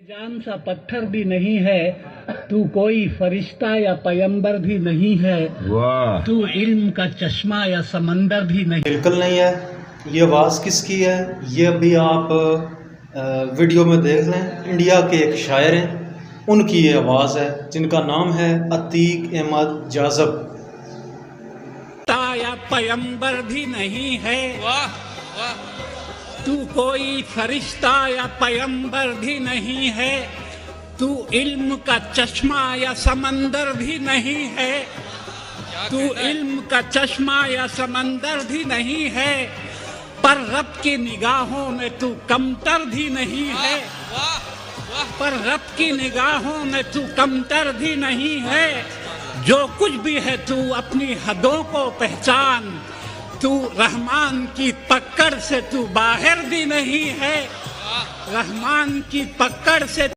جان سا پتھر بھی نہیں ہے تو کوئی فرشتہ یا پیمبر بھی نہیں ہے واہ تو علم کا چشمہ یا سمندر بھی نہیں۔ بالکل نہیں ہے۔ یہ آواز کس کی ہے یہ بھی آپ ویڈیو میں دیکھ لیں۔ انڈیا کے ایک شاعر ہیں، ان کی یہ آواز ہے جن کا نام ہے عتیق احمد جاذب۔ یا پیمبر بھی نہیں ہے تو کوئی فرشتہ یا پیمبر بھی نہیں ہے تو علم کا چشمہ یا سمندر بھی نہیں ہے تو علم کا چشمہ یا سمندر بھی نہیں ہے پر رب کی نگاہوں میں تو کمتر بھی نہیں ہے پر رب کی نگاہوں میں تو کمتر بھی نہیں ہے۔ جو کچھ بھی ہے تو اپنی حدوں کو پہچان، تو رحمان کی پکڑ سے تو باہر بھی نہیں ہے، رحمان کی پکڑ سے